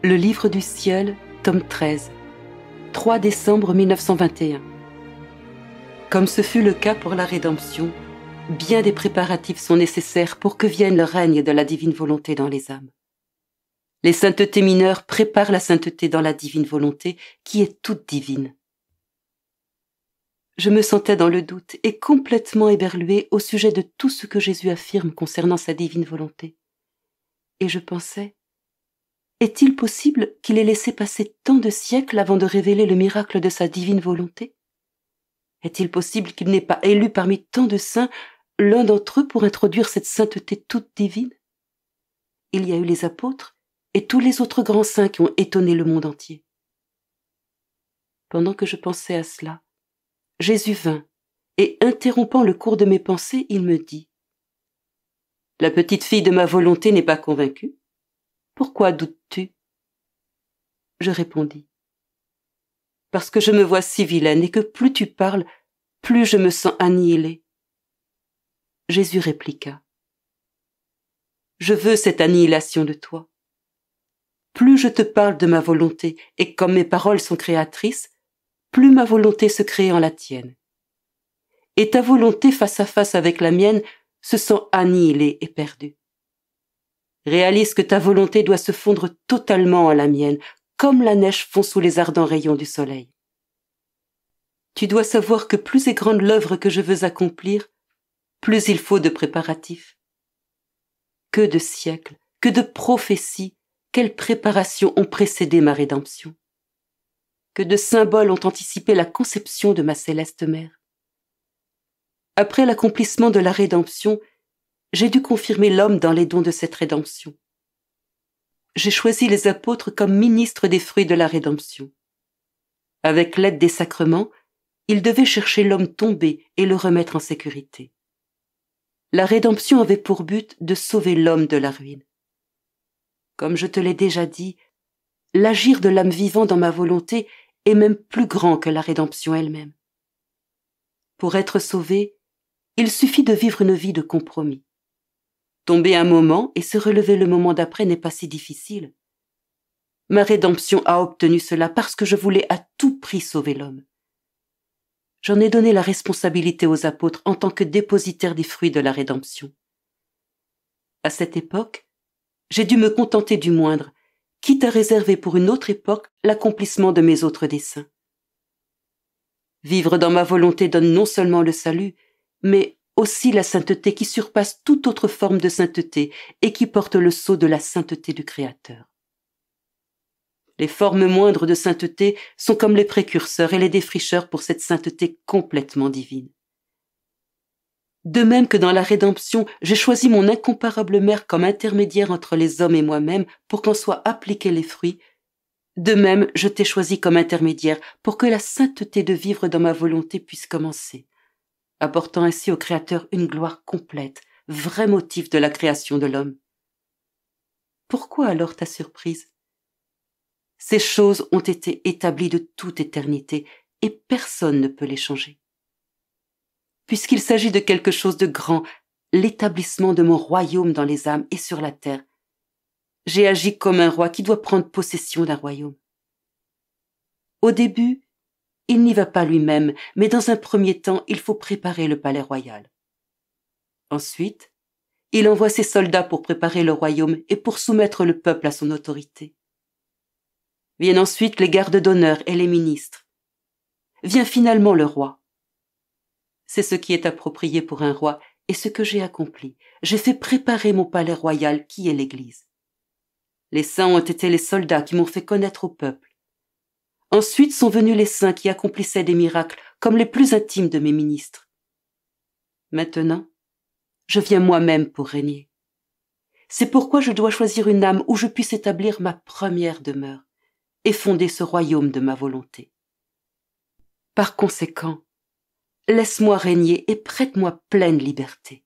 Le livre du ciel, tome 13, 3 décembre 1921. Comme ce fut le cas pour la rédemption, bien des préparatifs sont nécessaires pour que vienne le règne de la divine volonté dans les âmes. Les saintetés mineures préparent la sainteté dans la divine volonté, qui est toute divine. Je me sentais dans le doute et complètement éberluée au sujet de tout ce que Jésus affirme concernant sa divine volonté. Et je pensais, est-il possible qu'il ait laissé passer tant de siècles avant de révéler le miracle de sa divine volonté? Est-il possible qu'il n'ait pas élu parmi tant de saints l'un d'entre eux pour introduire cette sainteté toute divine? Il y a eu les apôtres et tous les autres grands saints qui ont étonné le monde entier. Pendant que je pensais à cela, Jésus vint et, interrompant le cours de mes pensées, il me dit : « La petite fille de ma volonté n'est pas convaincue. Pourquoi doutes-tu ? » Je répondis : « Parce que je me vois si vilaine et que plus tu parles, plus je me sens annihilée. » Jésus répliqua : « Je veux cette annihilation de toi. Plus je te parle de ma volonté et comme mes paroles sont créatrices, plus ma volonté se crée en la tienne. Et ta volonté face à face avec la mienne se sent annihilée et perdue. Réalise que ta volonté doit se fondre totalement à la mienne, comme la neige fond sous les ardents rayons du soleil. Tu dois savoir que plus est grande l'œuvre que je veux accomplir, plus il faut de préparatifs. Que de siècles, que de prophéties, quelles préparations ont précédé ma rédemption. Que de symboles ont anticipé la conception de ma céleste mère. Après l'accomplissement de la rédemption, j'ai dû confirmer l'homme dans les dons de cette rédemption. J'ai choisi les apôtres comme ministres des fruits de la rédemption. Avec l'aide des sacrements, ils devaient chercher l'homme tombé et le remettre en sécurité. La rédemption avait pour but de sauver l'homme de la ruine. Comme je te l'ai déjà dit, l'agir de l'âme vivant dans ma volonté est même plus grand que la rédemption elle-même. Pour être sauvé, il suffit de vivre une vie de compromis. Tomber un moment et se relever le moment d'après n'est pas si difficile. Ma rédemption a obtenu cela parce que je voulais à tout prix sauver l'homme. J'en ai donné la responsabilité aux apôtres en tant que dépositaires des fruits de la rédemption. À cette époque, j'ai dû me contenter du moindre, quitte à réserver pour une autre époque l'accomplissement de mes autres desseins. Vivre dans ma volonté donne non seulement le salut, mais aussi la sainteté qui surpasse toute autre forme de sainteté et qui porte le sceau de la sainteté du Créateur. Les formes moindres de sainteté sont comme les précurseurs et les défricheurs pour cette sainteté complètement divine. De même que dans la rédemption, j'ai choisi mon incomparable mère comme intermédiaire entre les hommes et moi-même pour qu'en soient appliqués les fruits, de même je t'ai choisi comme intermédiaire pour que la sainteté de vivre dans ma volonté puisse commencer, apportant ainsi au Créateur une gloire complète, vrai motif de la création de l'homme. Pourquoi alors ta surprise ? Ces choses ont été établies de toute éternité et personne ne peut les changer. Puisqu'il s'agit de quelque chose de grand, l'établissement de mon royaume dans les âmes et sur la terre, j'ai agi comme un roi qui doit prendre possession d'un royaume. Au début, il n'y va pas lui-même, mais dans un premier temps, il faut préparer le palais royal. Ensuite, il envoie ses soldats pour préparer le royaume et pour soumettre le peuple à son autorité. Viennent ensuite les gardes d'honneur et les ministres. Vient finalement le roi. C'est ce qui est approprié pour un roi et ce que j'ai accompli. J'ai fait préparer mon palais royal qui est l'Église. Les saints ont été les soldats qui m'ont fait connaître au peuple. Ensuite sont venus les saints qui accomplissaient des miracles comme les plus intimes de mes ministres. Maintenant, je viens moi-même pour régner. C'est pourquoi je dois choisir une âme où je puisse établir ma première demeure et fonder ce royaume de ma volonté. Par conséquent, laisse-moi régner et prête-moi pleine liberté.